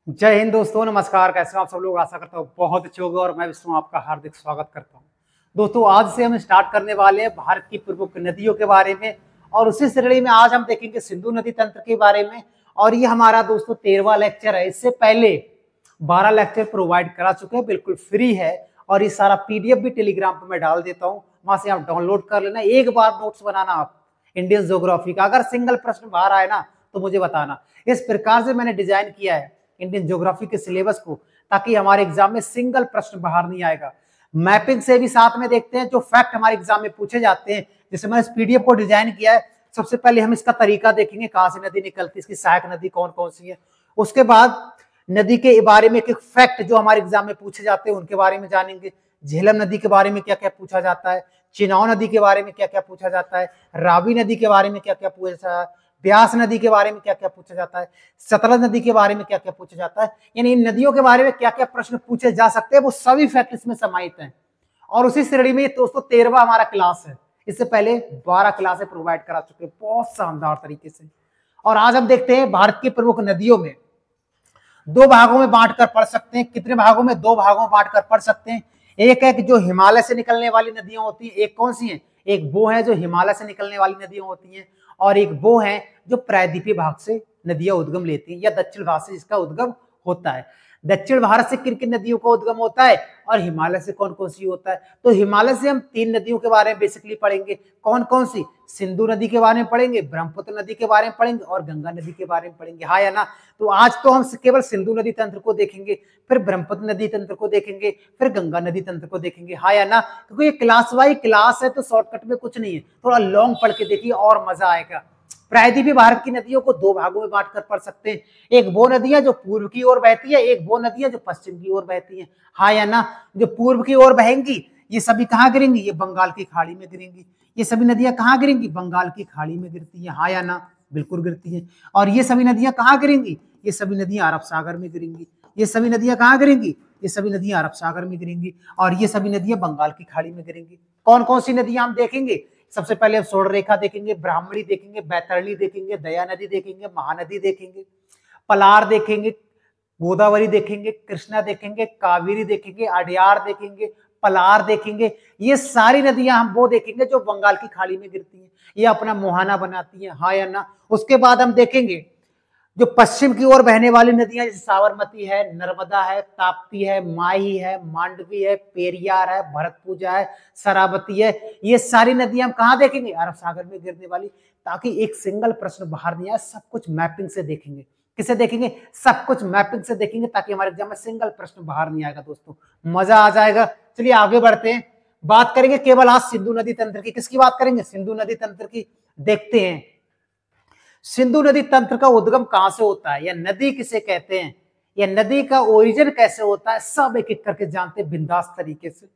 जय हिंद दोस्तों, नमस्कार। कैसे हो आप सब लोग? आशा करता हूँ बहुत अच्छे होंगे और मैं विष्णु आपका हार्दिक स्वागत करता हूँ। दोस्तों, आज से हम स्टार्ट करने वाले हैं भारत की प्रमुख नदियों के बारे में और उसी श्रेणी में आज हम देखेंगे सिंधु नदी तंत्र के बारे में। और ये हमारा दोस्तों 13वां लेक्चर है। इससे पहले 12 लेक्चर प्रोवाइड करा चुके हैं, बिल्कुल फ्री है। और ये सारा पीडीएफ भी टेलीग्राम पर मैं डाल देता हूँ, वहां से आप डाउनलोड कर लेना। एक बार नोट्स बनाना आप इंडियन ज्योग्राफी का, अगर सिंगल प्रश्न बाहर आए ना तो मुझे बताना। इस प्रकार से मैंने डिजाइन किया है इंडियन ज्योग्राफी के सिलेबस को, ताकि हमारे एग्जाम में सिंगल प्रश्न बाहर नहीं आएगा। मैपिंग से भी साथ में देखते हैं जो फैक्ट हमारे एग्जाम में पूछे जाते हैं। जैसे मैंने इस पीडीएफ को डिजाइन किया है, सबसे पहले हम इसका तरीका देखेंगे, कहां से नदी निकलती है, इसकी सहायक नदी कौन कौन सी है। उसके बाद नदी के बारे में एक फैक्ट जो हमारे एग्जाम में पूछे जाते हैं उनके बारे में जानेंगे। झेलम नदी के बारे में क्या क्या पूछा जाता है, चिनाव नदी के बारे में क्या क्या पूछा जाता है, रावी नदी के बारे में क्या क्या पूछा जाता है, ब्यास नदी के बारे में क्या क्या पूछा जाता है, सतलज नदी के बारे में क्या क्या पूछा जाता है। यानी इन नदियों के बारे में क्या क्या प्रश्न पूछे जा सकते हैं, वो सभी फैक्ट इसमें समाहित हैं। और उसी श्रेणी में दोस्तों 13वां हमारा क्लास है। इससे पहले 12 क्लासें प्रोवाइड करा चुके हैं बहुत शानदार तरीके से। और आज हम देखते हैं भारत की प्रमुख नदियों में दो भागों में बांटकर पढ़ सकते हैं। कितने भागों में? 2 भागों में बांटकर पढ़ सकते हैं। एक है कि जो हिमालय से निकलने वाली नदियां होती हैं, एक कौन सी है? एक वो है जो हिमालय से निकलने वाली नदियां होती हैं, और एक वो है जो प्रायद्वीपीय भाग से नदियां उद्गम लेती हैं या दक्षिण भाग से जिसका उद्गम होता है। दक्षिण भारत से किन किन नदियों का उद्गम होता है और हिमालय से कौन कौन सी होता है? तो हिमालय से हम 3 नदियों के बारे में बेसिकली पढ़ेंगे। कौन कौन सी? सिंधु नदी के बारे में पढ़ेंगे, ब्रह्मपुत्र नदी के बारे में पढ़ेंगे और गंगा नदी के बारे में पढ़ेंगे। हाँ या ना? तो आज तो हम केवल सिंधु नदी तंत्र को देखेंगे, फिर ब्रह्मपुत्र नदी तंत्र को देखेंगे, फिर गंगा नदी तंत्र को देखेंगे। हाँ या ना? क्योंकि ये क्लास वाइज क्लास है तो शॉर्टकट में कुछ नहीं है, थोड़ा लॉन्ग पढ़ के देखिए और मजा आएगा। प्रायद्वीपीय भारत की नदियों को 2 भागों में बांटकर पढ़ सकते हैं। एक वो नदियां जो पूर्व की ओर बहती है, एक वो नदियां जो पश्चिम की ओर बहती हैं। हाँ या ना? जो पूर्व की ओर बहेंगी ये सभी कहाँ गिरेंगी? ये बंगाल की खाड़ी में गिरेंगी। ये सभी नदियां कहाँ गिरेंगी? बंगाल की खाड़ी में गिरती हैं। हाँ या ना? बिल्कुल गिरती हैं। और ये सभी नदियां कहाँ गिरेंगी? ये सभी नदियां अरब सागर में गिरेंगी। ये सभी नदियां कहाँ गिरेंगी? ये सभी नदियां अरब सागर में गिरेंगी। और ये सभी नदियां बंगाल की खाड़ी में गिरेंगी। कौन कौन सी नदियां हम देखेंगे? सबसे पहले हम स्वर्ण रेखा देखेंगे, ब्राह्मणी देखेंगे, बैतरणी देखेंगे, दया नदी देखेंगे, महानदी देखेंगे, पलार देखेंगे, गोदावरी देखेंगे, कृष्णा देखेंगे, कावेरी देखेंगे, अड्यार देखेंगे, पलार देखेंगे। ये सारी नदियां हम वो देखेंगे जो बंगाल की खाड़ी में गिरती हैं, ये अपना मुहाना बनाती हैं। हाँ या ना? उसके बाद हम देखेंगे जो पश्चिम की ओर बहने वाली नदियां, जैसे साबरमती है, नर्मदा है, ताप्ती है, माही है, मांडवी है, पेरियार है, भरतपुजा है, शरावती है। ये सारी नदियां हम कहाँ देखेंगे? अरब सागर में गिरने वाली। ताकि एक सिंगल प्रश्न बाहर नहीं आए, सब कुछ मैपिंग से देखेंगे। किसे देखेंगे? सब कुछ मैपिंग से देखेंगे, ताकि हमारे एग्जाम में सिंगल प्रश्न बाहर नहीं आएगा। दोस्तों मजा आ जाएगा। चलिए आगे बढ़ते हैं, बात करेंगे केवल आज सिंधु नदी तंत्र की। किसकी बात करेंगे? सिंधु नदी तंत्र की। देखते हैं सिंधु नदी तंत्र का उद्गम कहां से होता है, या नदी किसे कहते हैं, या नदी का ओरिजिन कैसे होता है, सब एक एक करके जानते हैं बिंदास तरीके से।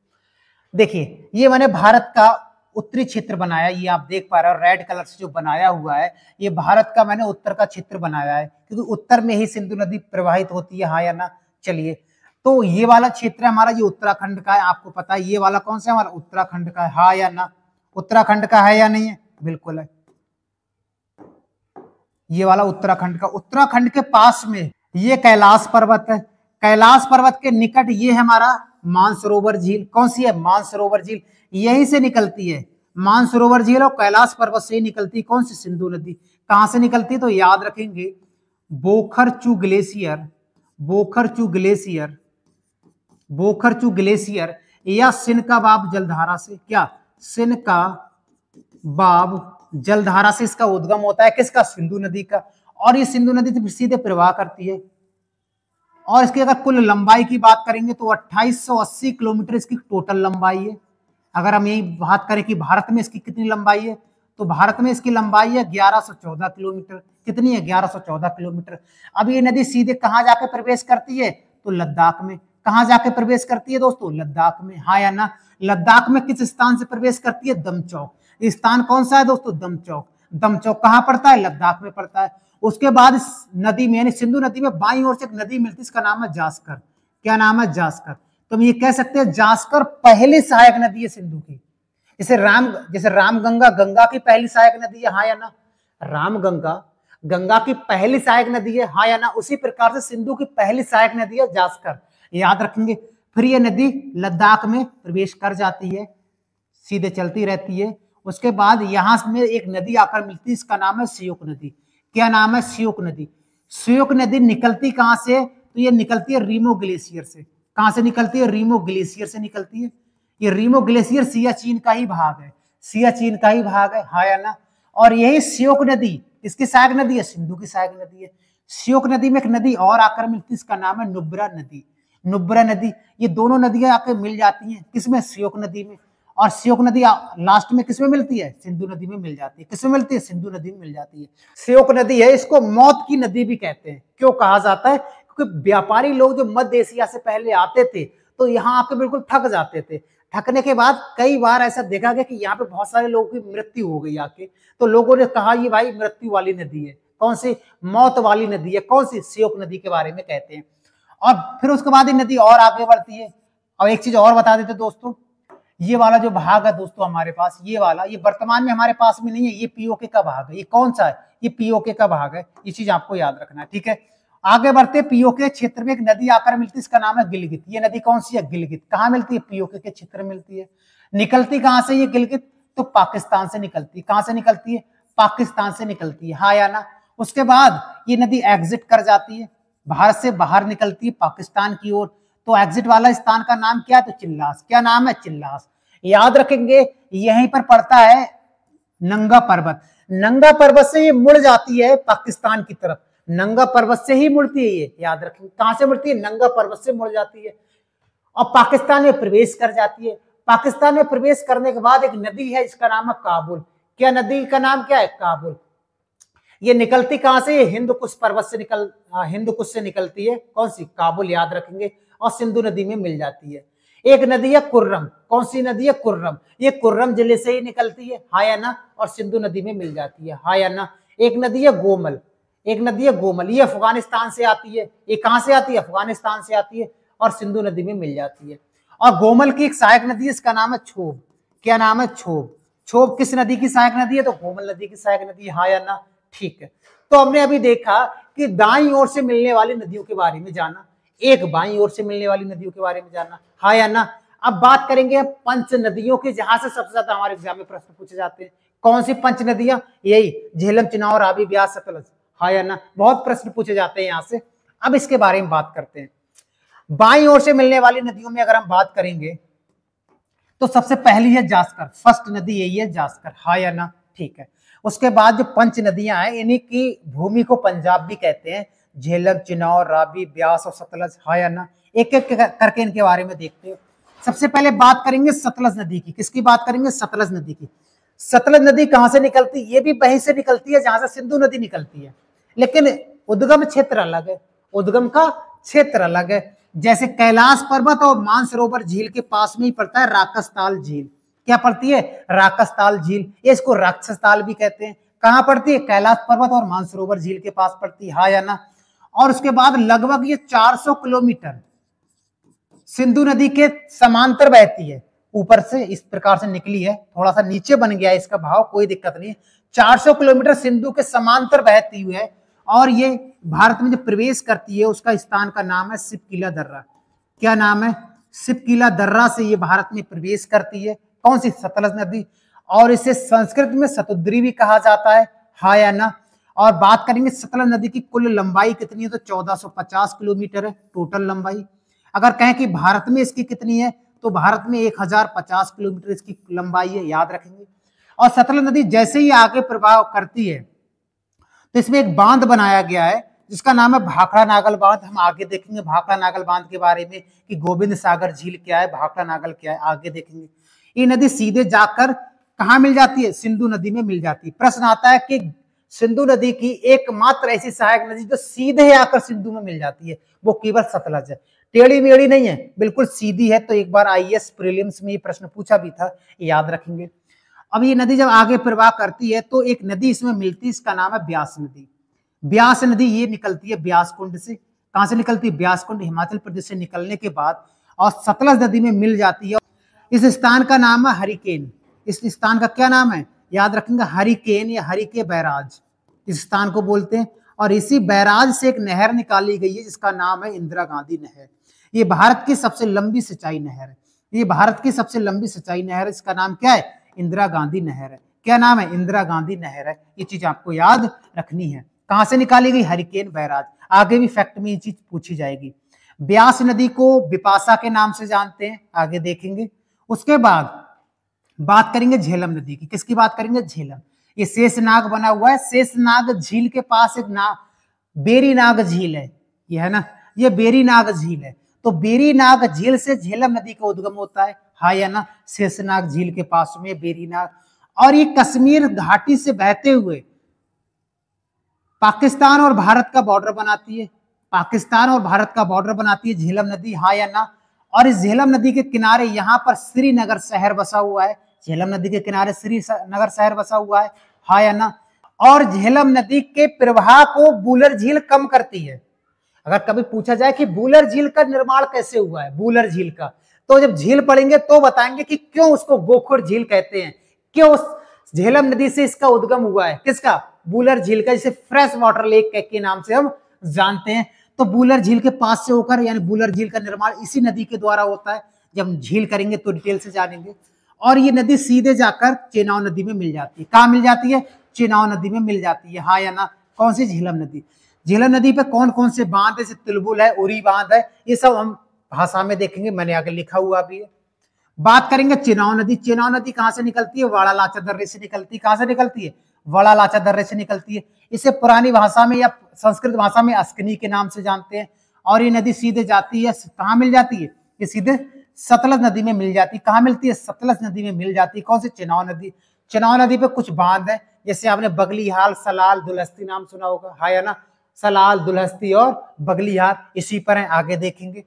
देखिए ये मैंने भारत का उत्तरी क्षेत्र बनाया, ये आप देख पा रहे हो रेड कलर से जो बनाया हुआ है, ये भारत का मैंने उत्तर का क्षेत्र बनाया है, क्योंकि उत्तर में ही सिंधु नदी प्रवाहित होती है। हाँ या ना? चलिए, तो ये वाला क्षेत्र हमारा ये उत्तराखंड का है, आपको पता है। ये वाला कौन सा है? हमारा उत्तराखंड का है। हाँ या ना? उत्तराखंड का है या नहीं है? बिल्कुल है। ये वाला उत्तराखंड का। उत्तराखंड के पास में ये कैलाश पर्वत है। कैलाश पर्वत के निकट ये है हमारा मानसरोवर झील। कौन सी है? मानसरोवर झील। यहीं से निकलती है मानसरोवर झील, और कैलाश पर्वत से ही निकलती कौन सी? सिंधु नदी। कहां से निकलती है? तो याद रखेंगे, बोखरचू ग्लेशियर, बोखरचू ग्लेशियर, बोखरचू ग्लेशियर या सिनकाबाब जलधारा से। क्या? सिनकाबाब जलधारा से इसका उद्गम होता है। किसका? सिंधु नदी का। और ये सिंधु नदी सीधे प्रवाह करती है। और इसकी अगर कुल लंबाई की बात करेंगे तो 2880 किलोमीटर इसकी टोटल लंबाई है। अगर हम यही बात करें कि भारत में इसकी कितनी लंबाई है, तो भारत में इसकी लंबाई है 1114 किलोमीटर। कितनी है? 1114 किलोमीटर। अब ये नदी सीधे कहाँ जाके प्रवेश करती है? तो लद्दाख में। कहाँ जाके प्रवेश करती है दोस्तों? लद्दाख में। हाँ या ना? लद्दाख में किस स्थान से प्रवेश करती है? दमचौक। स्थान कौन सा है दोस्तों? दमचौक। दमचौक कहाँ पड़ता है? लद्दाख में पड़ता है। उसके बाद इस नदी में यानी सिंधु नदी में बाईं ओर से एक नदी मिलती है, इसका नाम है जास्कर। क्या नाम है? जास्कर। तो हम ये कह सकते हैं जास्कर पहली सहायक नदी है सिंधु की। जैसे रामगंगा गंगा की पहली सहायक नदी है। हाँ या ना? रामगंगा गंगा की पहली सहायक नदी है, हाँ या ना। उसी प्रकार से सिंधु की पहली सहायक नदी है जास्कर, याद रखेंगे। फिर ये नदी लद्दाख में प्रवेश कर जाती है, सीधे चलती रहती है। उसके बाद यहां में एक नदी आकर मिलती है, इसका नाम है श्योक नदी। क्या नाम है? श्योक नदी। श्योक नदी निकलती कहां से? तो ये निकलती है रीमो ग्लेशियर से। कहां से निकलती है? रीमो ग्लेशियर से निकलती है। ये रीमो ग्लेशियर सियाचिन का ही भाग है, सियाचिन का ही भाग है, हाँ या ना। और यही श्योक नदी किसकी सहायक नदी है? सिंधु की सहायक नदी है। श्योक नदी में एक नदी और आकर मिलती है, इसका नाम है नुब्रा नदी। नुब्रा नदी, ये दोनों नदियां आकर मिल जाती हैं किसमें? श्योक नदी में। और श्योक नदी लास्ट में किसमें मिलती है? सिंधु नदी में मिल जाती है। किसमें मिलती है? सिंधु नदी में मिल जाती है। श्योक नदी है, इसको मौत की नदी भी कहते हैं। क्यों कहा जाता है? क्योंकि व्यापारी लोग जो मध्य एशिया से पहले आते थे तो यहाँ आके बिल्कुल थक जाते थे। थकने के बाद कई बार ऐसा देखा गया कि यहाँ पे बहुत सारे लोगों की मृत्यु हो गई आके, तो लोगों ने कहा ये भाई मृत्यु वाली नदी है। कौन सी? मौत वाली नदी है। कौन सी? श्योक नदी के बारे में कहते हैं। और फिर उसके बाद ये नदी और आगे बढ़ती है। और एक चीज और बता देते दोस्तों, ये वाला जो भाग है दोस्तों हमारे पास, ये वाला, ये वर्तमान में हमारे पास में नहीं है, ये पीओके का भाग है। ये कौन सा है? ये पीओके का भाग है। ये चीज आपको याद रखना है, ठीक है। आगे बढ़ते, पीओके क्षेत्र में एक नदी आकर मिलती है, इसका नाम है गिलगित। ये नदी कौन सी है? गिलगित। कहाँ मिलती है? पीओके के क्षेत्र में मिलती है। निकलती कहां से ये गिलगित? तो पाकिस्तान से निकलती है। कहां से निकलती है? पाकिस्तान से निकलती है, हाँ या ना। उसके बाद ये नदी एग्जिट कर जाती है, भारत से बाहर निकलती है पाकिस्तान की ओर। तो एग्जिट वाला स्थान का नाम क्या है? तो चिल्लास। क्या नाम है? चिल्लास। याद रखेंगे, यहीं पर पड़ता है नंगा पर्वत। नंगा पर्वत से ये मुड़ जाती है पाकिस्तान की तरफ। नंगा पर्वत से ही मुड़ती है ये, याद रखेंगे। कहां से मुड़ती है? नंगा पर्वत से मुड़ जाती है और पाकिस्तान में प्रवेश कर जाती है। पाकिस्तान में प्रवेश करने के बाद एक नदी है, इसका नाम है काबुल। क्या नदी का नाम क्या है? काबुल। ये निकलती कहां से? हिंद कुश पर्वत से हिंद कुश से निकलती है। कौन सी? काबुल, याद रखेंगे। और सिंधु नदी में मिल जाती है। एक नदी है कुर्रम। कौन सी नदी है? कुर्रम। ये कुर्रम जिले से ही निकलती है, हाँ या ना। और सिंधु नदी में मिल जाती है, हाँ या ना। एक नदी है गोमल। एक नदी है गोमल, ये अफगानिस्तान से आती है। ये कहां से आती है? अफगानिस्तान से आती है और सिंधु नदी में मिल जाती है। और गोमल की एक सहायक नदी है, इसका नाम है क्षोभ। क्या नाम है? क्षोभ। क्षोभ किस नदी की सहायक नदी है? तो गोमल नदी की सहायक नदी है, हाँ या ना। ठीक है, तो हमने अभी देखा कि दाईं ओर से मिलने वाली नदियों के बारे में जाना, एक बाईं ओर से मिलने वाली नदियों के बारे में जाना, हाँ या ना। अब बात करेंगे पंच नदियों की, जहां से सबसे ज्यादा हमारे एग्जाम में प्रश्न पूछे जाते हैं। कौन सी पंच नदियां? यही झेलम, चिनाब, रावी, ब्यास, सतलज, हाँ या ना। बहुत प्रश्न पूछे जाते हैं यहाँ से। अब इसके बारे में बात करते हैं। बाईं ओर से मिलने वाली नदियों में अगर हम बात करेंगे तो सबसे पहली है जास्कर। फर्स्ट नदी यही है, जास्कर, हाँ या ना। ठीक है, उसके बाद जो पंच नदियां हैं, इन्हीं की भूमि को पंजाब भी कहते हैं। झेलम, चिनाब, रावी, ब्यास और सतलज, हाँ या ना। एक एक करके इनके बारे में देखते हैं। सबसे पहले बात करेंगे सतलज नदी की। किसकी बात करेंगे? सतलज नदी की। सतलज नदी कहां से निकलती? ये भी वहीं से निकलती है जहां से सिंधु नदी निकलती है, लेकिन उद्गम क्षेत्र अलग है। उद्गम का क्षेत्र अलग है। जैसे कैलाश पर्वत और मानसरोवर झील के पास में ही पड़ता है राकसताल झील। क्या पड़ती है? राकसताल झील। इसको राक्षसताल भी कहते हैं। कहां पड़ती है? कैलाश पर्वत और मानसरोवर झील के पास पड़ती है, हाँ या ना। और उसके बाद लगभग ये 400 किलोमीटर सिंधु नदी के समांतर बहती है। ऊपर से इस प्रकार से निकली है, थोड़ा सा नीचे बन गया है इसका भाव, कोई दिक्कत नहीं है। 400 किलोमीटर सिंधु के समांतर बहती हुई है और ये भारत में जो प्रवेश करती है उसका स्थान का नाम है सिपकिला दर्रा। क्या नाम है? सिपकिला दर्रा से ये भारत में प्रवेश करती है। कौन सी? सतलज नदी। और इसे संस्कृत में सतुद्री भी कहा जाता है, हाँ या ना। और बात करेंगे सतलज नदी की कुल लंबाई कितनी है, तो 1450 किलोमीटर है टोटल लंबाई। अगर कहें कि भारत में इसकी कितनी है, तो भारत में 1050 किलोमीटर इसकी लंबाई है, याद रखेंगे। और सतलज नदी जैसे ही आगे प्रवाह करती है तो इसमें एक बांध बनाया गया है जिसका नाम है भाखड़ा नागल बांध। हम आगे देखेंगे भाखड़ा नागल बांध के बारे में कि गोविंद सागर झील क्या है, भाखड़ा नागल क्या है, आगे देखेंगे। ये नदी सीधे जाकर कहाँ मिल जाती है? सिंधु नदी में मिल जाती है। प्रश्न आता है कि सिंधु नदी की एकमात्र ऐसी सहायक नदी जो सीधे आकर सिंधु में मिल जाती है, वो केवल सतलज है। टेढ़ी मेढ़ी नहीं है, बिल्कुल सीधी है। तो एक बार आईएएस प्रीलिम्स में ये प्रश्न पूछा भी था, याद रखेंगे। अब ये नदी जब आगे प्रवाह करती है तो एक नदी इसमें मिलती है, इसका नाम है ब्यास नदी। ब्यास नदी ये निकलती है ब्यास कुंड से। कहां से निकलती है? ब्यास कुंड, हिमाचल प्रदेश से निकलने के बाद और सतलज नदी में मिल जाती है। इस स्थान का नाम है हरिकेन। इस स्थान का क्या नाम है? याद रखेंगे, हरिकेन या हरिके बैराज। इस स्थान को बोलते हैं। और इसी बैराज से एक नहर निकाली गई है जिसका नाम है इंदिरा गांधी नहर। ये भारत की सबसे लंबी सिंचाई नहर है। ये भारत की सबसे लंबी सिंचाई नहर है। इसका नाम क्या है? इंदिरा गांधी नहर है। क्या नाम है? इंदिरा गांधी नहर है। ये चीज आपको याद रखनी है। कहां से निकाली गई? Hurricane barrage. आगे भी फैक्ट में ये चीज पूछी जाएगी। ब्यास नदी को बिपाशा के नाम से जानते हैं, आगे देखेंगे। उसके बाद बात करेंगे झेलम नदी की। किसकी बात करेंगे? झेलम। ये शेषनाग बना हुआ है। शेषनाग झील के पास एक बेरीनाग झील है, ये है ना, ये बेरीनाग झील है। तो बेरीनाग झील से झेलम नदी का उद्गम होता है, हाँ या ना? शेषनाग झील के पास में बेरीनाग। और ये कश्मीर घाटी से बहते हुए पाकिस्तान और भारत का बॉर्डर बनाती है। पाकिस्तान और भारत का बॉर्डर बनाती है झेलम नदी, हाँ या ना? और इस झेलम नदी के किनारे यहाँ पर श्रीनगर शहर बसा हुआ है। झेलम नदी के किनारे श्रीनगर शहर बसा हुआ है, हाँ या ना? और झेलम नदी के प्रवाह को बूलर झील कम करती है। अगर कभी पूछा जाए कि बूलर झील का निर्माण कैसे हुआ है, बूलर झील का, तो जब झील पढ़ेंगे तो बताएंगे कि क्यों उसको गोखुर झील कहते हैं, क्यों उस झेलम नदी से इसका उद्गम हुआ है। किसका? बूलर झील का, जिसे फ्रेश वाटर लेक के नाम से हम जानते हैं। तो बूलर झील के पास से होकर, यानी बूलर झील का निर्माण इसी नदी के द्वारा होता है। जब हम झील करेंगे तो डिटेल से जानेंगे। और ये नदी सीधे जाकर चेनाब नदी में मिल जाती है। कहाँ मिल जाती है? चेनाब नदी में मिल जाती है, हाँ या ना? कौन सी? झेलम नदी। झेलम नदी पे कौन कौन से बांध है? जैसे तिलबुल है, उरी बांध है, ये सब हम भाषा में देखेंगे, मैंने आगे लिखा हुआ भी है। बात करेंगे चेनाब नदी। चेनाब नदी कहाँ से निकलती है? वाड़ा लाचा दर्रे से निकलती है। कहाँ से निकलती है? वाड़ा लाचा दर्रे से निकलती है। इसे पुरानी भाषा में या संस्कृत भाषा में अस्कनी के नाम से जानते हैं। और ये नदी सीधे जाती है, कहाँ मिल जाती है? ये सीधे सतलज नदी में मिल जाती है। कहाँ मिलती है? सतलज नदी में मिल जाती है। कौन सी? चेनाब नदी। चेनाब नदी पे कुछ बांध है, जैसे आपने बगलीहाल, सलाल, दुलहस्ती नाम सुना होगा, हाँ या ना? सलाल, दुलहस्ती और बगलीहाल इसी पर है, आगे देखेंगे।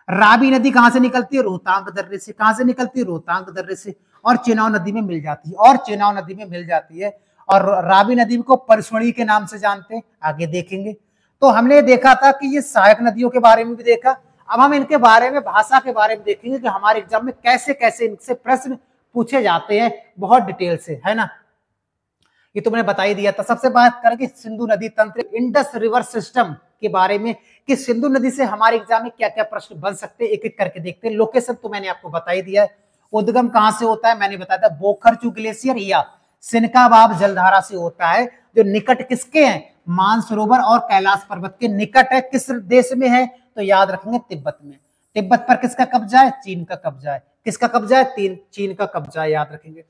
रावी नदी कहाँ से निकलती है? रोहतांग दर्रे से। कहाँ से निकलती है? रोहतांग दर्रे से। और चेनाब नदी में मिल जाती है, और चेनाब नदी में मिल जाती है। और रावी नदी को परसुणी के नाम से जानते हैं, आगे देखेंगे। तो हमने देखा था कि ये सहायक नदियों के बारे में भी देखा। अब हम इनके बारे में, भाषा के बारे में देखेंगे कि हमारे एग्जाम में कैसे कैसे इनसे प्रश्न पूछे जाते हैं, बहुत डिटेल से, है ना? ये तो मैंने बता ही दिया था। सबसे बात करेंगे सिंधु नदी तंत्र, इंडस रिवर सिस्टम के बारे में, कि सिंधु नदी से हमारे एग्जाम में क्या क्या प्रश्न बन सकते हैं, एक एक करके देखते हैं। लोकेशन तो मैंने आपको बता ही दिया है। उद्गम कहाँ से होता है? मैंने बताया था, बोखरचू ग्लेशियर या सिनकाबाब जलधारा से होता है, जो निकट किसके हैं? मानसरोवर और कैलाश पर्वत के निकट है। किस देश में है? तो याद रखेंगे, तिब्बत में। तिब्बत पर किसका कब्जा है? चीन का कब्जा है। किसका कब्जा है? चीन का कब्जा है, याद रखेंगे।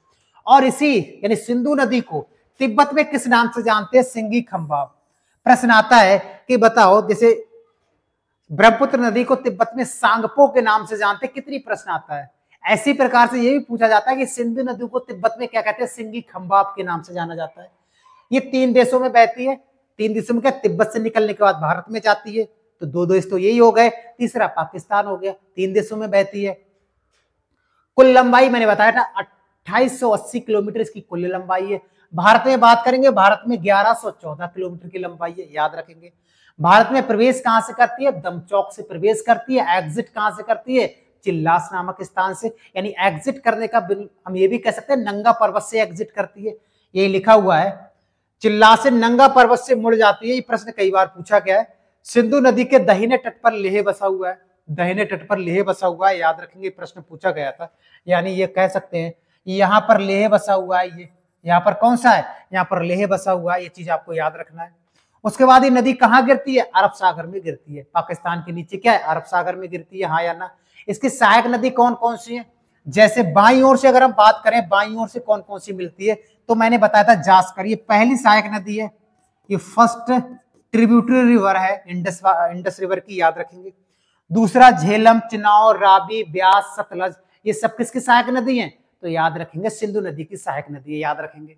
और इसी यानी सिंधु नदी को तिब्बत में किस नाम से जानते हैं? सिंगी खंबाब। प्रश्न आता है कि बताओ, जैसे ब्रह्मपुत्र नदी को तिब्बत में सांगपो के नाम से जानते हैं, कितनी प्रश्न आता है। ऐसी प्रकार से ये भी पूछा जाता है कि सिंधु नदी को तिब्बत में क्या कहते हैं? सिंगी खंबाब के नाम से जाना जाता है। ये 3 देशों में बहती है। 3 देशों में क्या? तिब्बत से निकलने के बाद भारत में जाती है, तो 2 देश तो यही हो गए, तीसरा पाकिस्तान हो गया। 3 देशों में बहती है। कुल लंबाई मैंने बताया था 2880 किलोमीटर इसकी कुल लंबाई है। भारत में बात करेंगे, भारत में 1114 किलोमीटर की लंबाई है, याद रखेंगे। भारत में प्रवेश कहां से करती है? दमचौक से प्रवेश करती है। एग्जिट कहां से करती है? चिल्लास नामक स्थान से। यानी एग्जिट करने का हम ये भी कह सकते हैं, नंगा पर्वत से एग्जिट करती है, ये लिखा हुआ है। चिल्लास से नंगा पर्वत से मुड़ जाती है। ये प्रश्न कई बार पूछा गया है। सिंधु नदी के दाहिने तट पर लेह बसा हुआ है। दाहिने तट पर लेह बसा हुआ है, याद रखेंगे, प्रश्न पूछा गया था। यानी ये कह सकते हैं यहाँ पर लेह बसा हुआ है। ये यहाँ पर कौन सा है? यहाँ पर लेह बसा हुआ है, ये चीज आपको याद रखना है। उसके बाद ये नदी कहाँ गिरती है? अरब सागर में गिरती है। पाकिस्तान के नीचे क्या है? अरब सागर में गिरती है, हाँ या ना? इसकी सहायक नदी कौन कौन सी है? जैसे बाईं ओर से अगर हम बात करें, बाईं ओर से कौन कौन सी मिलती है, तो मैंने बताया था जास्कर, ये पहली सहायक नदी है। ये फर्स्ट ट्रिब्यूटरी रिवर है इंडस रिवर की, याद रखेंगे। दूसरा झेलम, चिनाब, रावी, ब्यास, सतलज, ये सब किसकी सहायक नदी है? तो याद रखेंगे सिंधु नदी की सहायक नदी है, याद रखेंगे।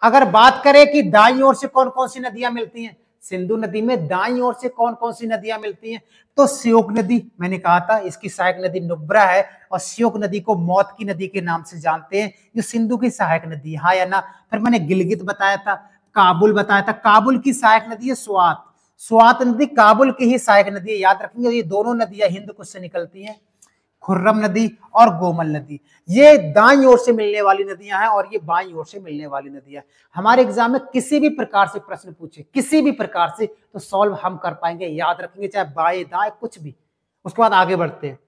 अगर बात करें कि दाईं ओर से कौन कौन सी नदियां मिलती हैं, सिंधु नदी में दाईं ओर से कौन कौन सी नदियां मिलती हैं, तो श्योक नदी, मैंने कहा था इसकी सहायक नदी नुब्रा है। और श्योक नदी को मौत की नदी के नाम से जानते हैं, जो सिंधु की सहायक नदी है, हाँ या ना? फिर मैंने गिलगित बताया था, काबुल बताया था, काबुल की सहायक नदी है स्वात। स्वात नदी काबुल की ही सहायक नदी है, याद रखेंगे। ये दोनों नदियां हिंद कुश से निकलती हैं। खुर्रम नदी और गोमल नदी। ये दाईं ओर से मिलने वाली नदियां हैं और ये बाईं ओर से मिलने वाली नदियां। हमारे एग्जाम में किसी भी प्रकार से प्रश्न पूछे, किसी भी प्रकार से, तो सॉल्व हम कर पाएंगे, याद रखेंगे, चाहे बाएं दाएं कुछ भी। उसके बाद आगे बढ़ते हैं।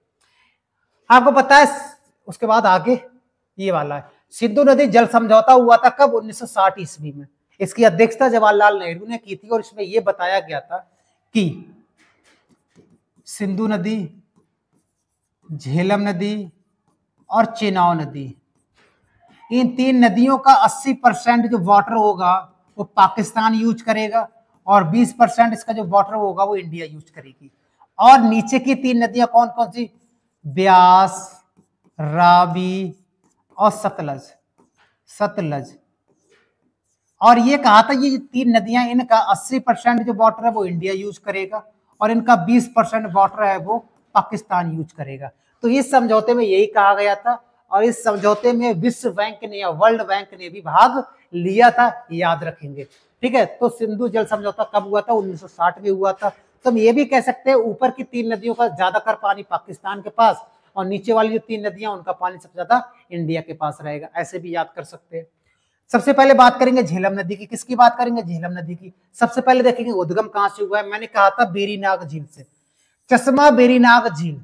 आपको पता है उसके बाद आगे ये वाला है, सिंधु नदी जल समझौता हुआ था कब? 1960 ईस्वी में। इसकी अध्यक्षता जवाहरलाल नेहरू ने की थी और इसमें यह बताया गया था कि सिंधु नदी, झेलम नदी और चेनाब नदी, इन 3 नदियों का 80% जो वाटर होगा वो पाकिस्तान यूज करेगा और 20% इसका जो वाटर होगा वो इंडिया यूज करेगी। और नीचे की 3 नदियां कौन कौन सी? ब्यास, रावी और सतलज। और ये कहा था ये 3 नदियां, इनका 80% जो वाटर है वो इंडिया यूज करेगा और इनका 20% वाटर है वो पाकिस्तान यूज करेगा। तो इस समझौते में यही कहा गया था और इस समझौते में विश्व बैंक ने या वर्ल्ड बैंक ने भी भाग लिया था, याद रखेंगे। ठीक है, तो सिंधु जल समझौता कब हुआ था? 1960 में हुआ था। तो हम ये भी कह सकते हैं ऊपर की 3 नदियों का ज्यादातर पानी पाकिस्तान के पास और नीचे वाली जो 3 नदियां उनका पानी सबसे ज्यादा इंडिया के पास रहेगा, ऐसे भी याद कर सकते हैं। सबसे पहले बात करेंगे झेलम नदी की। किसकी बात करेंगे? झेलम नदी की। सबसे पहले देखेंगे उद्गम कहां से हुआ है। मैंने कहा था बेरीनाग झील से। चश्मा बेरीनाग झील,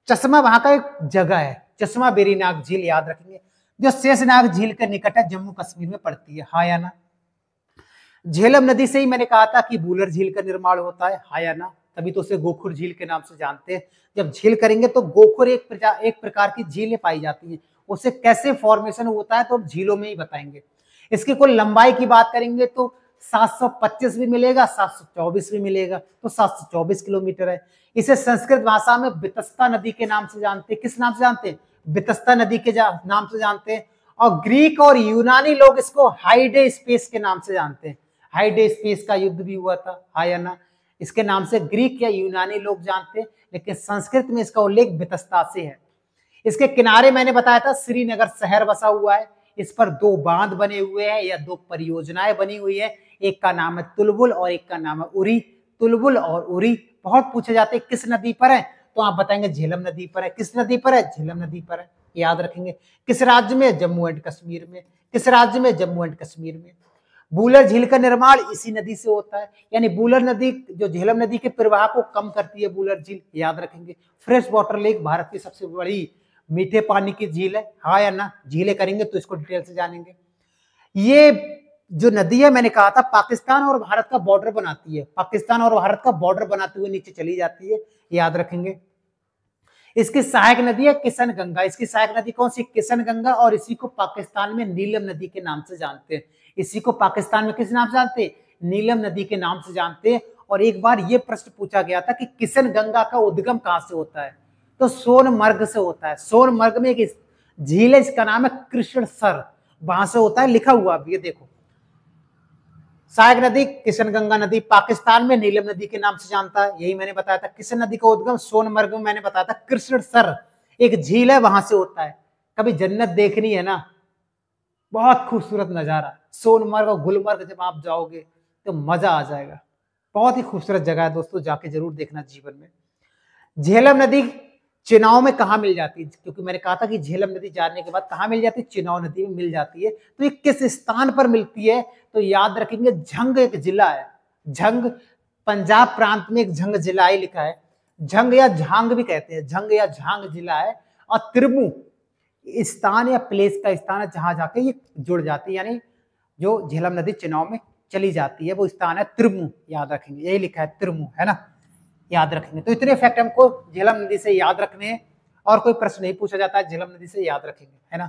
चश्मा वहां का एक जगह है, चश्मा बेरीनाग झील, याद रखेंगे, जो शेषनाग झील के निकट है, जम्मू कश्मीर में पड़ती है। हाँ या ना? झेलम नदी से ही मैंने कहा था कि बूलर झील का निर्माण होता है। हाँ या ना? तभी तो उसे गोखुर झील के नाम से जानते हैं। जब झील करेंगे तो गोखुर एक प्रकार की झीलें पाई जाती है, उसे कैसे फॉर्मेशन होता है तो हम झीलों में ही बताएंगे। इसकी कुल लंबाई की बात करेंगे तो 725 भी मिलेगा, 724 भी मिलेगा, तो 724 किलोमीटर है। इसे संस्कृत भाषा में बितस्ता नदी के नाम से जानते हैं। किस नाम से जानते हैं? बितस्ता नदी के नाम से जानते हैं। और ग्रीक और यूनानी लोग इसको हाइडे स्पेस के नाम से जानते हैं। हाइडे स्पेस का युद्ध भी हुआ था। हाँ या ना? इसके नाम से ग्रीक या यूनानी लोग जानते हैं, लेकिन संस्कृत में इसका उल्लेख बितस्ता से है। इसके किनारे मैंने बताया था श्रीनगर शहर बसा हुआ है। इस पर 2 बांध बने हुए हैं या 2 परियोजनाएं बनी हुई है। एक का नाम है तुलबुल और एक का नाम है उरी। तुलबुल और उरी बहुत पूछे जाते हैं किस नदी पर है, तो आप बताएंगे झेलम नदी पर है। किस नदी पर है? झेलम नदी पर है, याद रखेंगे। किस राज्य में? जम्मू एंड कश्मीर में। किस राज्य में? जम्मू एंड कश्मीर में। बूलर झील का निर्माण इसी नदी से होता है, यानी बूलर नदी जो झेलम नदी के प्रवाह को कम करती है, बूलर झील, याद रखेंगे। फ्रेश वाटर लेक भारत की सबसे बड़ी मीठे पानी की झील है। हाँ या ना? झीलें करेंगे तो इसको डिटेल से जानेंगे। ये जो नदी है मैंने कहा था पाकिस्तान और भारत का बॉर्डर बनाती है, पाकिस्तान और भारत का बॉर्डर बनाते हुए नीचे चली जाती है, याद रखेंगे। इसकी सहायक नदी है किशन गंगा। इसकी सहायक नदी कौन सी? किशन गंगा। और इसी को पाकिस्तान में नीलम नदी के नाम से जानते हैं। इसी को पाकिस्तान में किस नाम से जानते हैं? नीलम नदी के नाम से जानते हैं। और एक बार यह प्रश्न पूछा गया था कि किशन गंगा का उद्गम कहां से होता है, तो सोनमर्ग से होता है। सोनमर्ग में एक झील है, इसका नाम है कृष्णसर, वहां से होता है, लिखा हुआ अभी ये देखो। सहायक नदी किशन गंगा नदी, पाकिस्तान में नीलम नदी के नाम से जानता है, यही मैंने बताया था। किशन नदी का उद्गम सोनमर्ग में मैंने बताया था कृष्णसर, एक झील है, वहां से होता है। कभी जन्नत देखनी है ना, बहुत खूबसूरत नजारा, सोनमर्ग और गुलमर्ग जब आप जाओगे तो मजा आ जाएगा। बहुत ही खूबसूरत जगह है दोस्तों, जाके जरूर देखना जीवन में। झेलम नदी चेनाब में कहाँ मिल जाती है? क्योंकि मैंने कहा था कि झेलम नदी जानने के बाद कहाँ मिल जाती है? चेनाब नदी में मिल जाती है। तो ये किस स्थान पर मिलती है? तो याद रखेंगे झंग एक जिला है, झंग, पंजाब प्रांत में एक झंग जिला ही लिखा है। झंग या झांग भी कहते हैं, झंग या झांग जिला है। और त्रिमु स्थान या प्लेस का स्थान है जहां जाके ये जुड़ जाती है, यानी जो झेलम नदी चेनाब में चली जाती है वो स्थान है त्रिमु, याद रखेंगे, यही लिखा है त्रिमु, है ना, याद रखेंगे। तो इतने फैक्ट हमको झेलम नदी से याद रखने हैं और कोई प्रश्न नहीं पूछा जाता है, झेलम नदी से याद रखेंगे, है ना।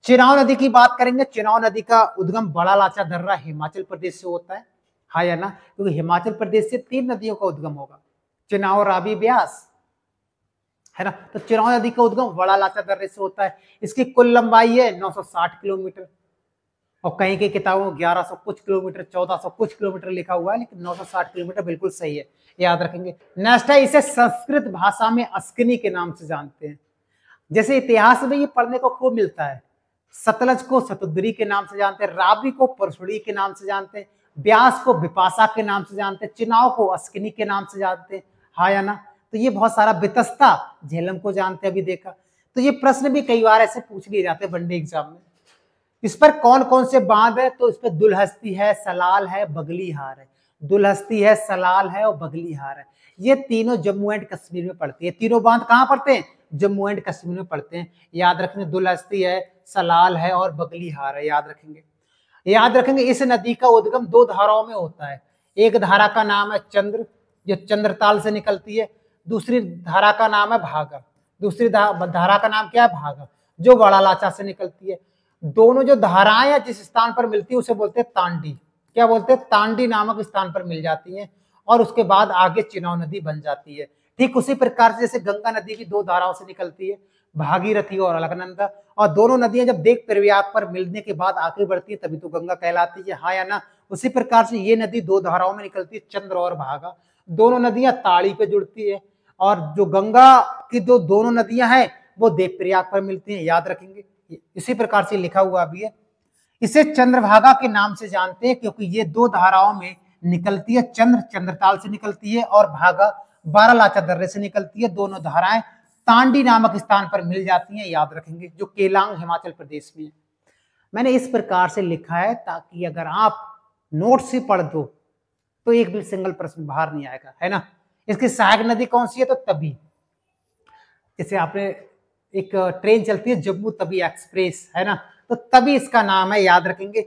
चेनाब नदी की बात करेंगे। चेनाब नदी का उद्गम बड़ा लाचा दर्रा हिमाचल प्रदेश से होता है। हाँ या ना? क्योंकि हिमाचल प्रदेश से 3 नदियों का उद्गम होगा, चेनाब, रावी, ब्यास, है ना। तो चेनाब नदी का उद्गम बड़ा लाचा दर्रे से होता है। इसकी कुल लंबाई है 960 किलोमीटर और कहीं की किताबों में 1100 कुछ किलोमीटर, 1400 कुछ किलोमीटर लिखा हुआ है, लेकिन 960 किलोमीटर बिल्कुल सही है, याद रखेंगे। नेक्स्ट है, इसे संस्कृत भाषा में अस्किनी के नाम से जानते हैं। जैसे इतिहास में ये पढ़ने को खूब मिलता है। सतलज को सतुद्री के नाम से जानते हैं, रावी को परसुड़ी के नाम से जानते हैं, ब्यास को बिपाशा के नाम से जानते हैं, चेनाब को अस्किनी के नाम से जानते हैं। हाँ या ना? तो ये बहुत सारा वितस्ता झेलम को जानते हैं, अभी देखा। तो ये प्रश्न भी कई बार ऐसे पूछ लिए जाते हैं वनडे एग्जाम में। इस पर कौन कौन से बांध है, तो इस पर दुलहस्ती है, सलाल है, बगलीहार है। दुलहस्ती है, सलाल है और बगलीहार है। ये तीनों जम्मू एंड कश्मीर में पड़ती है। तीनों बांध कहाँ पड़ते हैं? जम्मू एंड कश्मीर में पड़ते हैं। याद रखेंगे, दुलहस्ती है, सलाल है और बगलीहार है। याद रखेंगे, याद रखेंगे। इस नदी का उद्गम दो धाराओं में होता है। एक धारा का नाम है चंद्र, जो चंद्रताल से निकलती है। दूसरी धारा का नाम है भागा। दूसरी धारा का नाम क्या है? भागा, जो बड़ा लाचा से निकलती है। दोनों जो धाराएं जिस स्थान पर मिलती है उसे बोलते हैं तांडी। क्या बोलते हैं? तांडी नामक स्थान पर मिल जाती है और उसके बाद आगे चिनाव नदी बन जाती है। ठीक उसी प्रकार से जैसे गंगा नदी भी दो धाराओं से निकलती है, भागीरथी और अलकनंदा, और दोनों नदियां जब देख प्रयाग पर मिलने के बाद आगे बढ़ती है तभी तो गंगा कहलाती है, हाँ या ना? उसी प्रकार से ये नदी दो धाराओं में निकलती है, चंद्र और भागा। दोनों नदियां ताड़ी पे जुड़ती है और जो गंगा की दोनों नदियां हैं वो देव प्रयाग पर मिलती हैं। याद रखेंगे, इसी प्रकार से लिखा हुआ भी है। इसे चंद्रभागा के नाम से जानते हैं क्योंकि ये दो धाराओं में निकलती है। चंद्र चंद्रताल से निकलती है और भागा बारालाचा दर्रे से निकलती है। दोनों धाराएं तांडी नामक स्थान पर मिल जाती हैं। याद रखेंगे, जो केलांग हिमाचल प्रदेश में है। मैंने इस प्रकार से लिखा है ताकि अगर आप नोट से पढ़ दो तो एक भी सिंगल प्रश्न बाहर नहीं आएगा, है ना? इसकी सहायक नदी कौन सी है? तो तभी। जैसे आपने एक ट्रेन चलती है जम्मू तवी एक्सप्रेस, है ना? तो तभी इसका नाम है। याद रखेंगे,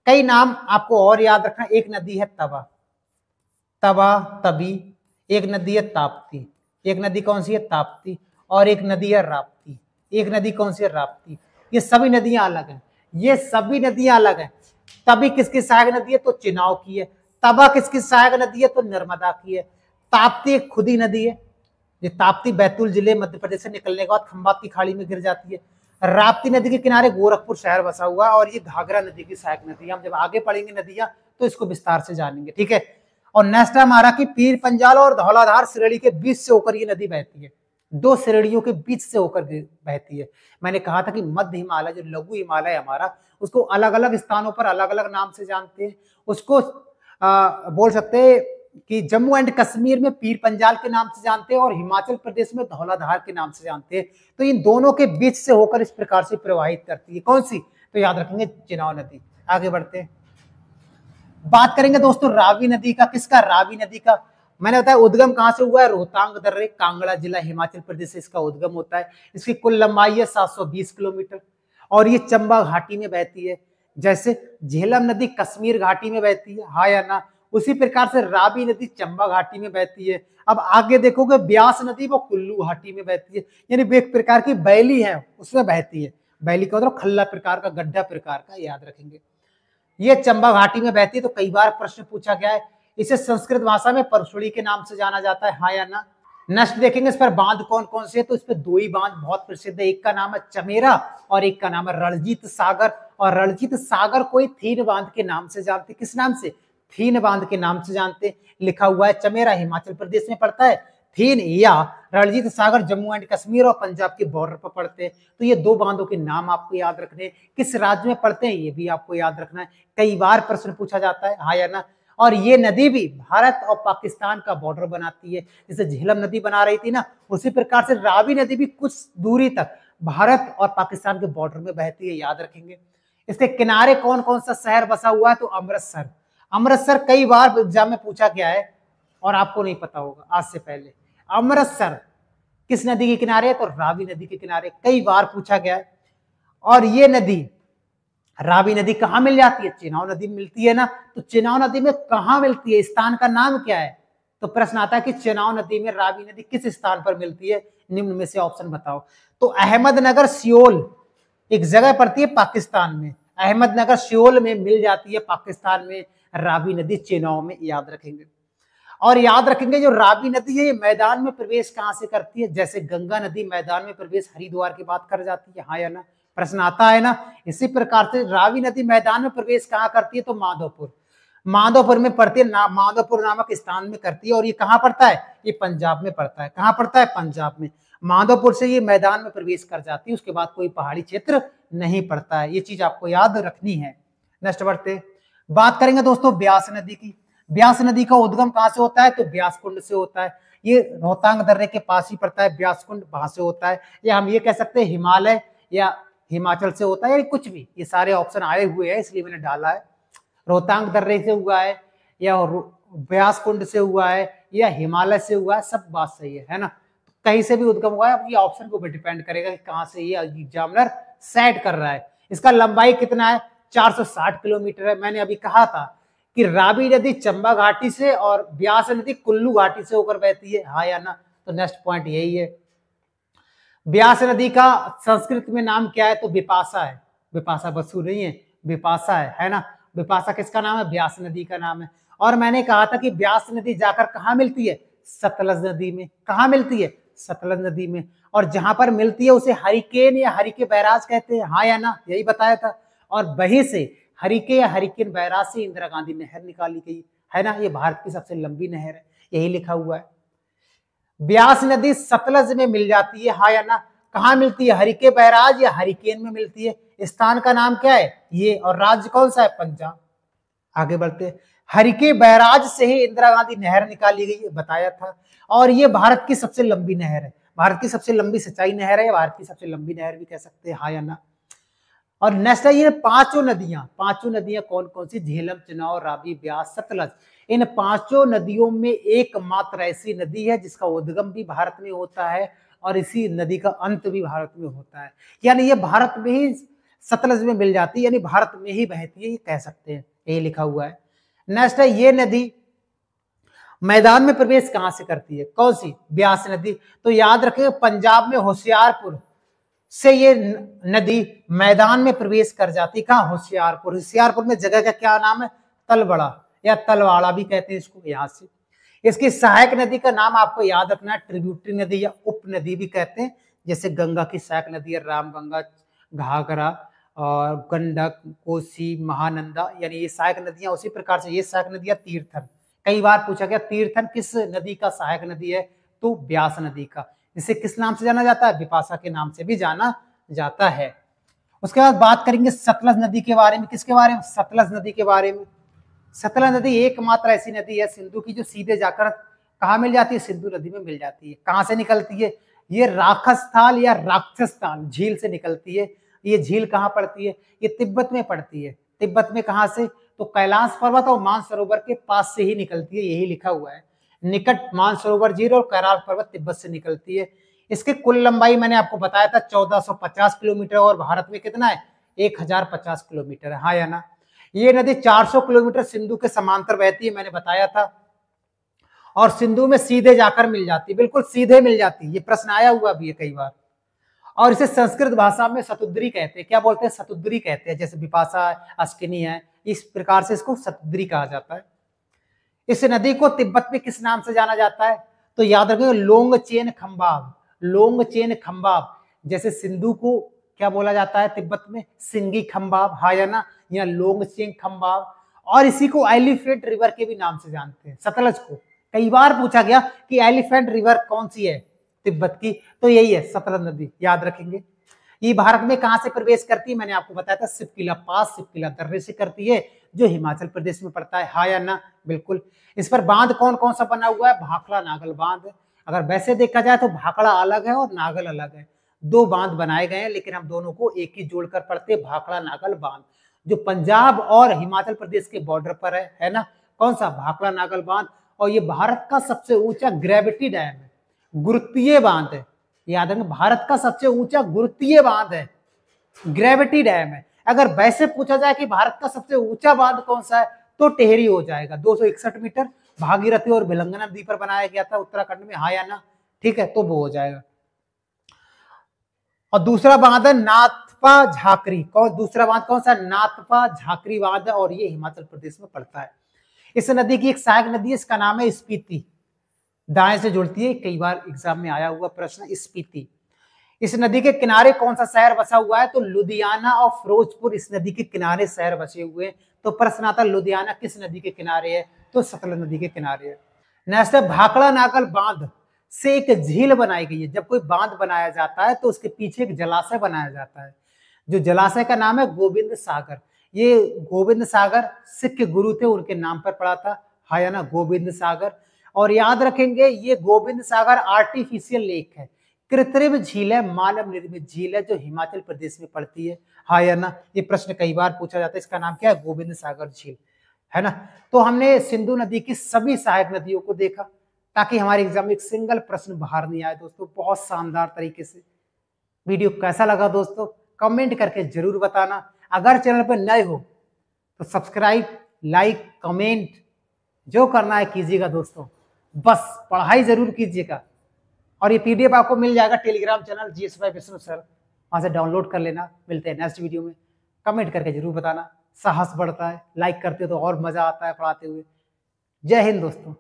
कई नाम आपको और याद रखना। एक नदी है तवा, तवा, तवी। एक नदी है ताप्ती। एक नदी कौन सी है? ताप्ती। और एक नदी है राप्ती। एक नदी कौन सी है? राप्ती। ये सभी नदियां अलग हैं। ये सभी नदियां अलग हैं। तभी किसकी सहायक नदी है? तो चिनाव की है। तवा किसकी सहायक नदी है? तो नर्मदा की है। ताप्ती एक खुदी नदी है। ये ताप्ती बैतूल जिले मध्य प्रदेश से निकलने के बाद खंबात की खाड़ी में गिर जाती है। राप्ती नदी के किनारे गोरखपुर शहर बसा हुआ है और ये घाघरा नदी की सहायक नदी है। हम जब आगे पढ़ेंगे नदियां तो इसको विस्तार से जानेंगे, ठीक है? और नेक्स्ट है हमारा कि पीर पंजाल और धौलाधार श्रेणी के बीच से होकर ये नदी बहती है। दो श्रेणियों के बीच से होकर बहती है। मैंने कहा था कि मध्य हिमालय, जो लघु हिमालय हमारा, उसको अलग अलग स्थानों पर अलग अलग नाम से जानते हैं। उसको बोल सकते हैं कि जम्मू एंड कश्मीर में पीर पंजाल के नाम से जानते हैं और हिमाचल प्रदेश में धौलाधार के नाम से जानते हैं। तो इन दोनों के बीच से होकर इस प्रकार से प्रवाहित करती है। कौन सी? तो याद रखेंगे, चिनाव नदी। आगे बढ़ते हैं, बात करेंगे दोस्तों रावी नदी का। किसका? रावी नदी का। मैंने बताया उद्गम कहां से हुआ है? रोहतांग दर्रे, कांगड़ा जिला, हिमाचल प्रदेश से इसका उद्गम होता है। इसकी कुल लंबाई है 720 किलोमीटर और ये चंबा घाटी में बहती है। जैसे झेलम नदी कश्मीर घाटी में बहती है, हाँ या ना? उसी प्रकार से रावी नदी चंबा घाटी में बहती है। अब आगे देखोगे ब्यास नदी वो कुल्लू घाटी में बहती है, यानी एक प्रकार की बैली है उसमें बहती है। बैली का मतलब खल्ला प्रकार का, गड्ढा प्रकार का, याद रखेंगे। ये चंबा घाटी में बहती है। तो कई बार प्रश्न पूछा गया है। इसे संस्कृत भाषा में परशुड़ी के नाम से जाना जाता है, हाँ या ना? नेक्स्ट देखेंगे इस पर बांध कौन कौन से है। तो इस पर दो ही बांध बहुत प्रसिद्ध है। एक का नाम है चमेरा और एक का नाम है रणजीत सागर। और रणजीत सागर को थीन बांध के नाम से जानते। किस नाम से? थीन बांध के नाम से जानते। लिखा हुआ है चमेरा हिमाचल प्रदेश में पड़ता है, थीन या रणजीत सागर जम्मू एंड कश्मीर और पंजाब के बॉर्डर पर पड़ते हैं। तो ये दो बांधों के नाम आपको याद रखने हैं। किस राज्य में पड़ते हैं ये भी आपको याद रखना है। कई बार प्रश्न पूछा जाता है, हाँ या ना? और ये नदी भी भारत और पाकिस्तान का बॉर्डर बनाती है। जैसे झेलम नदी बना रही थी ना, उसी प्रकार से रावी नदी भी कुछ दूरी तक भारत और पाकिस्तान के बॉर्डर में बहती है। याद रखेंगे। इसके किनारे कौन कौन सा शहर बसा हुआ है? तो अमृतसर। अमृतसर कई बार एग्जाम में पूछा गया है और आपको नहीं पता होगा आज से पहले। अमृतसर किस नदी के किनारे है? तो रावी नदी के किनारे। कई बार पूछा गया है। और ये नदी, रावी नदी कहाँ मिल जाती है? चिनाव नदी मिलती है ना। तो चिनाव नदी में कहाँ मिलती है? स्थान का नाम क्या है? तो प्रश्न आता है कि चिनाव नदी में रावी नदी किस स्थान पर मिलती है? निम्न में से ऑप्शन बताओ। तो अहमदनगर सियोल एक जगह पड़ती है पाकिस्तान में। अहमदनगर सियोल में मिल जाती है पाकिस्तान में रावी नदी, चिनाव में। याद रखेंगे। और याद रखेंगे जो रावी नदी है ये मैदान में प्रवेश कहां से करती है? जैसे गंगा नदी मैदान में प्रवेश हरिद्वार की बात कर जाती है, हाँ या ना? प्रश्न आता है ना। इसी प्रकार से रावी नदी मैदान में प्रवेश कहां करती है? तो माधोपुर। माधोपुर में पड़ती है, माधोपुर नामक स्थान में करती है। और ये कहां पड़ता है? ये पंजाब में पड़ता है। कहां पड़ता है? पंजाब में। माधोपुर से ये मैदान में प्रवेश कर जाती है, उसके बाद कोई पहाड़ी क्षेत्र नहीं पड़ता है। ये चीज आपको याद रखनी है। नेक्स्ट बढ़ते, बात करेंगे दोस्तों ब्यास नदी की। ब्यास नदी का उद्गम कहां से होता है? तो ब्यास कुंड से होता है। ये रोहतांग दर्रे के पास ही पड़ता है, ब्यास कुंड वहां से होता है, या हम ये कह सकते हैं हिमालय या हिमाचल से होता है, या कुछ भी। ये सारे ऑप्शन आए हुए हैं इसलिए मैंने डाला है। रोहतांग दर्रे से हुआ है या ब्यास कुंड से हुआ है या हिमालय से हुआ है, सब बात सही है ना। कहीं से भी उद्गम हुआ है, अब ये ऑप्शन को भी डिपेंड करेगा कि कहां से ये एग्जामिनर सेट कर रहा है। इसका लंबाई कितना है, 460 किलोमीटर है। मैंने अभी कहा था कि रावी नदी चंबा घाटी से और ब्यास नदी कुल्लू घाटी से होकर बहती है, हाँ या ना। तो नेक्स्ट पॉइंट यही है। ब्यास नदी का संस्कृत में नाम क्या है, तो विपाशा है। विपाशा बसु नहीं है, विपाशा है ना। विपाशा किसका नाम है, ब्यास नदी का नाम है। और मैंने कहा था कि ब्यास नदी जाकर कहाँ मिलती है, सतलज नदी में। कहाँ मिलती है, सतलज नदी में। और जहां पर मिलती है उसे हरिकेन या हरिके बैराज कहते हैं, हाँ या ना, यही बताया था। और वहीं से हरिके या हरिकेन बैराज से इंदिरा गांधी नहर निकाली गई है ना। ये भारत की सबसे लंबी नहर है, यही लिखा हुआ है। ब्यास नदी सतलज में मिल जाती है, हाँ या ना। कहाँ मिलती है, हरिके बैराज या हरिकेन में मिलती है। स्थान का नाम क्या है, ये। और राज्य कौन सा है, पंजाब। आगे बढ़ते हैं। हरिके बैराज से ही इंदिरा गांधी नहर निकाली गई, बताया था। और ये भारत की सबसे लंबी नहर है, भारत की सबसे लंबी सिंचाई नहर है, भारत की सबसे लंबी नहर भी कह सकते हैं, हाँ या ना। और नेक्स्ट है ये पांचों नदियां कौन कौन सी, झेलम, चुनाव, रावी, ब्यास, सतलज। इन पांचों नदियों में एकमात्र ऐसी नदी है जिसका उद्गम भी भारत में होता है और इसी नदी का अंत भी भारत में होता है। यानी ये भारत में ही सतलज में मिल जाती है, यानी भारत में ही बहती है, ये कह सकते हैं, यही लिखा हुआ है। नेक्स्ट है ये नदी मैदान में प्रवेश कहां से करती है, कौन सी, ब्यास नदी। तो याद रखें पंजाब में होशियारपुर से ये नदी मैदान में प्रवेश कर जाती। कहां, होशियारपुर। होशियारपुर में जगह का क्या नाम है, तलबड़ा या तलवाड़ा भी कहते हैं इसको, यहां से। इसकी सहायक नदी का नाम आपको याद रखना है, ट्रिब्यूटरी नदी या उप नदी भी कहते हैं। जैसे गंगा की सहायक नदी है रामगंगा, घाघरा और गंडक, कोसी, महानंदा, यानी ये सहायक नदियां। उसी प्रकार से ये सहायक नदियां तीर्थन, कई बार पूछा गया तीर्थन किस नदी का सहायक नदी है, तो ब्यास नदी का। इसे किस नाम से जाना जाता है, विपाशा के नाम से भी जाना जाता है। उसके बाद बात करेंगे सतलज नदी के बारे में। किसके बारे में, सतलज नदी के बारे में। सतलज नदी एकमात्र ऐसी नदी है सिंधु की जो सीधे जाकर कहाँ मिल जाती है, सिंधु नदी में मिल जाती है। कहाँ से निकलती है, ये राक्षसस्थाल या राक्षसस्थान झील से निकलती है। ये झील कहाँ पड़ती है, ये तिब्बत में पड़ती है। तिब्बत में कहाँ से, तो कैलाश पर्वत और मानसरोवर के पास से ही निकलती है, यही लिखा हुआ है। निकट मानसरोवर झील और कैलाश पर्वत तिब्बत से निकलती है। इसकी कुल लंबाई मैंने आपको बताया था 1450 किलोमीटर और भारत में कितना है, 1050 किलोमीटर है, हाँ या ना। ये नदी 400 किलोमीटर सिंधु के समांतर बहती है, मैंने बताया था। और सिंधु में सीधे जाकर मिल जाती है, बिल्कुल सीधे मिल जाती है। ये प्रश्न आया हुआ भी है कई बार। और इसे संस्कृत भाषा में सतुद्री कहते हैं। क्या बोलते हैं, सतुद्री कहते हैं। जैसे विपाशा, अस्किनी है, इस प्रकार से इसको सतुद्री कहा जाता है। इस नदी को तिब्बत में किस नाम से जाना जाता है, तो याद रखिए लोंगचेन खंबाब। लोंगचेन खंबाब, जैसे सिंधु को क्या बोला जाता है तिब्बत में, सिंगी खंबाब, हाँ या ना, या लोंगचेन खंबाब। और इसी को एलिफेंट रिवर के भी नाम से जानते हैं, सतलज को। कई बार पूछा गया कि एलिफेंट रिवर कौन सी है तिब्बत की, तो यही है सतलज नदी, याद रखेंगे। ये भारत में कहां से प्रवेश करती है, मैंने आपको बताया था सिपकिला पास, सिपकिला दर्रे से करती है, जो हिमाचल प्रदेश में पड़ता है, हाँ या ना, बिल्कुल। इस पर बांध कौन कौन सा बना हुआ है, भाखड़ा नागल बांध। अगर वैसे देखा जाए तो भाखड़ा अलग है और नागल अलग है, दो बांध बनाए गए हैं, लेकिन हम दोनों को एक ही जोड़कर पढ़ते, भाखड़ा नागल बांध, जो पंजाब और हिमाचल प्रदेश के बॉर्डर पर है ना। कौन सा, भाखड़ा नागल बांध। और ये भारत का सबसे ऊंचा ग्रेविटी डैम है, गुरुत्वीय बांध है, याद रखें, भारत का सबसे ऊंचा गुरुत्वीय बांध है, ग्रेविटी डैम है। अगर वैसे पूछा जाए कि भारत का सबसे ऊंचा बांध कौन सा है, तो टेहरी हो जाएगा, 261 मीटर, भागीरथी और भिलंगना नदी पर बनाया गया था उत्तराखंड में, हाँ या ना, ठीक है, तो वो हो जाएगा। और दूसरा बांध है नाथपा झाकरी। दूसरा बांध कौन सा, नाथपा झाकरी बांध है, और ये हिमाचल प्रदेश में पड़ता है। इस नदी की एक सहायक नदी है, इसका नाम है स्पीति, दाएं से जुड़ती है, कई बार एग्जाम में आया हुआ प्रश्न, स्पीति। इस नदी के किनारे कौन सा शहर बसा हुआ है, तो लुधियाना और फिरोजपुर इस नदी के किनारे शहर बसे हुए हैं। तो प्रश्न आता है लुधियाना किस नदी के किनारे है, तो सतलज नदी के किनारे है। नेक्स्ट है भाखड़ा नागल बांध से एक झील बनाई गई है। जब कोई बांध बनाया जाता है तो उसके पीछे एक जलाशय बनाया जाता है, जो जलाशय का नाम है गोविंद सागर। ये गोविंद सागर सिख गुरु थे, उनके नाम पर पड़ा था, हाँ या ना, गोविंद सागर। और याद रखेंगे ये गोविंद सागर आर्टिफिशियल लेक है, कृत्रिम झील है, मानव निर्मित झील है जो हिमाचल प्रदेश में पड़ती है। हाँ या ना, ये प्रश्न कई बार पूछा जाता है। इसका नाम क्या है? गोविंद सागर झील, है ना। तो हमने सिंधु नदी की सभी सहायक नदियों को देखा ताकि हमारे एग्जाम में एक सिंगल प्रश्न बाहर नहीं आए दोस्तों, बहुत शानदार तरीके से। वीडियो कैसा लगा दोस्तों कमेंट करके जरूर बताना। अगर चैनल पर नए हो तो सब्सक्राइब, लाइक, कमेंट जो करना है कीजिएगा दोस्तों, बस पढ़ाई जरूर कीजिएगा। और ये पीडीएफ आपको मिल जाएगा Telegram channel GS bye Vishnu sir, वहां से डाउनलोड कर लेना। मिलते हैं नेक्स्ट वीडियो में, कमेंट करके जरूर बताना, साहस बढ़ता है, लाइक करते हो तो और मजा आता है पढ़ाते हुए। जय हिंद दोस्तों।